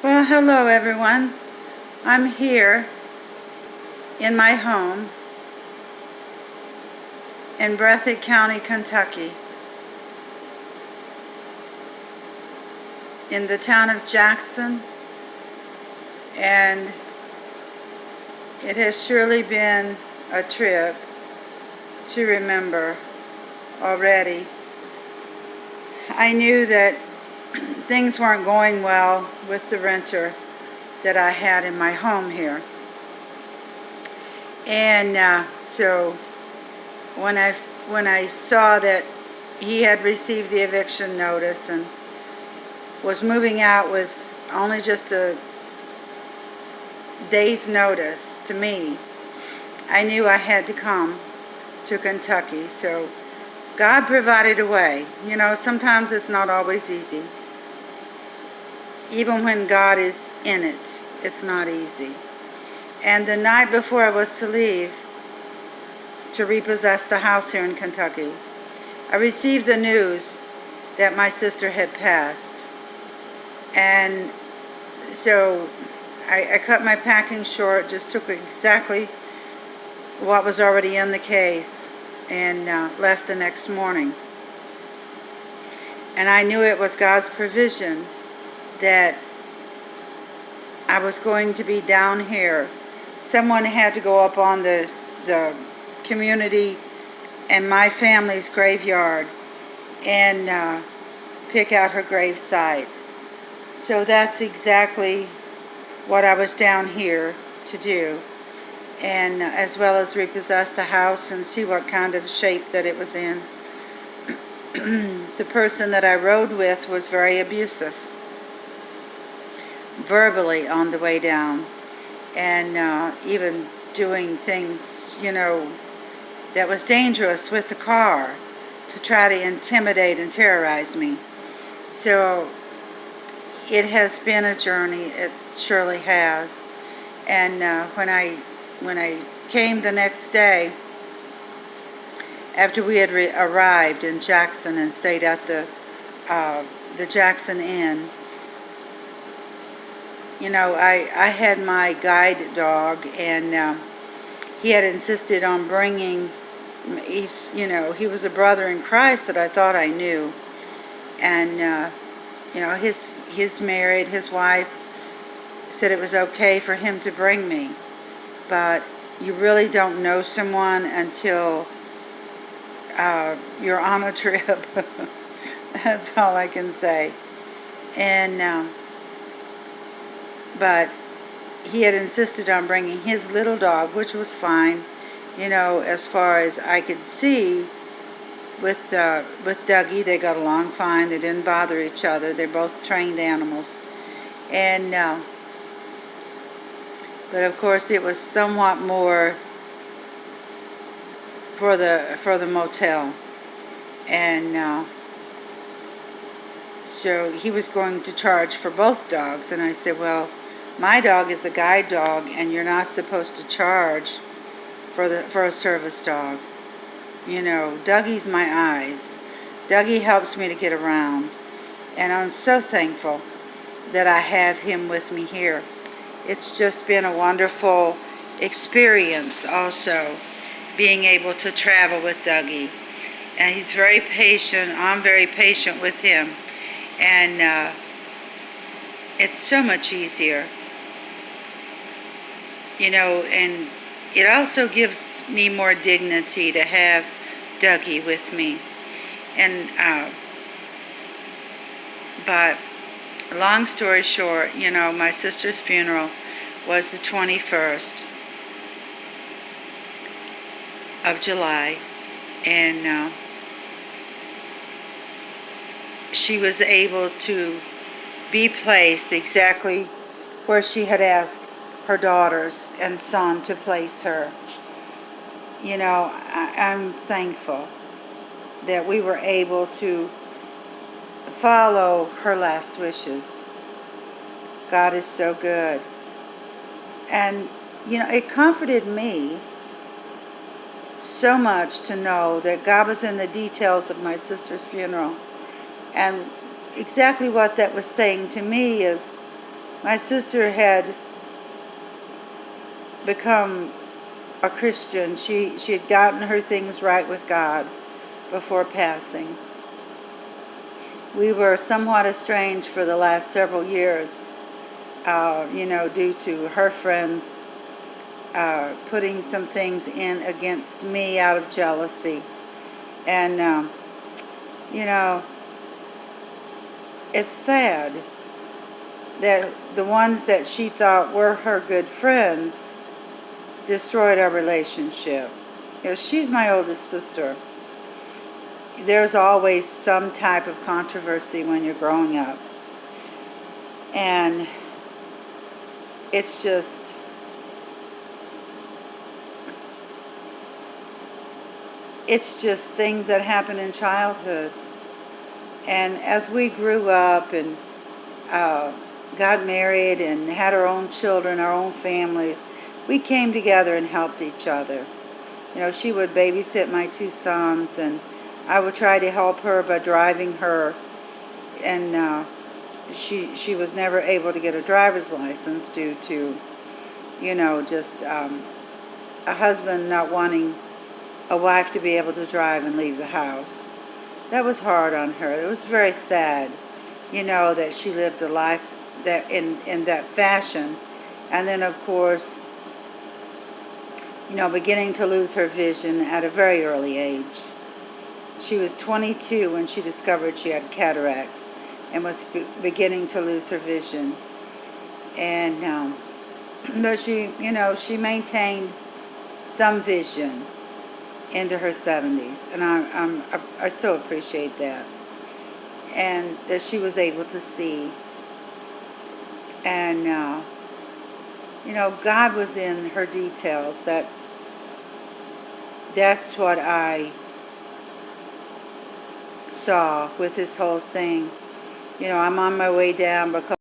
Well, hello everyone. I'm here in my home in Breathitt County, Kentucky, in the town of Jackson, and it has surely been a trip to remember already. I knew that things weren't going well with the renter that I had in my home here. And so when I saw that he had received the eviction notice and was moving out with only just a day's notice to me, I knew I had to come to Kentucky. So God provided a way. You know, sometimes it's not always easy. Even when God is in it, it's not easy. And the night before I was to leave to repossess the house here in Kentucky, I received the news that my sister had passed. And so I cut my packing short, just took exactly what was already in the case, and left the next morning. And I knew it was God's provision that I was going to be down here. Someone had to go up on the community and my family's graveyard and pick out her grave site. So that's exactly what I was down here to do, and as well as repossess the house and see what kind of shape that it was in. The person that I rode with was very abusive, verbally on the way down, and even doing things, that was dangerous with the car to try to intimidate and terrorize me. So it has been a journey. It surely has. And when I came the next day, after we had arrived in Jackson and stayed at the Jackson Inn, I had my guide dog, and he had insisted on bringing. He was a brother in Christ that I thought I knew, and he's married. His wife said it was okay for him to bring me, but you really don't know someone until you're on a trip. That's all I can say. And but he had insisted on bringing his little dog, which was fine, as far as I could see. With Dougie, they got along fine. They didn't bother each other. They're both trained animals, and but of course it was somewhat more for the motel, and so he was going to charge for both dogs, and I said, well, my dog is a guide dog, and you're not supposed to charge for a service dog. Dougie's my eyes. Dougie helps me to get around, and I'm so thankful that I have him with me here. It's just been a wonderful experience also, being able to travel with Dougie. And he's very patient. I'm very patient with him. And it's so much easier. And it also gives me more dignity to have Dougie with me. And but long story short, my sister's funeral was the 21st of July, and she was able to be placed exactly where she had asked her daughters and son to place her. I'm thankful that we were able to follow her last wishes. God is so good. And, it comforted me so much to know that God was in the details of my sister's funeral. And exactly what that was saying to me is My sister had become a Christian. She had gotten her things right with God before passing. We were somewhat estranged for the last several years, due to her friends putting some things in against me out of jealousy. And, it's sad that the ones that she thought were her good friends destroyed our relationship. She's my oldest sister. There's always some type of controversy when you're growing up. And it's just, things that happen in childhood. And as we grew up and got married and had our own children, our own families, we came together and helped each other. She would babysit my two sons, and I would try to help her by driving her. And she was never able to get a driver's license due to, just a husband not wanting a wife to be able to drive and leave the house. That was hard on her. It was very sad, that she lived a life that in that fashion. And then, of course, beginning to lose her vision at a very early age. She was 22 when she discovered she had cataracts and was beginning to lose her vision. And but she maintained some vision into her 70s, and I so appreciate that, and that she was able to see. And God was in her details. That's what I saw with this whole thing. I'm on my way down because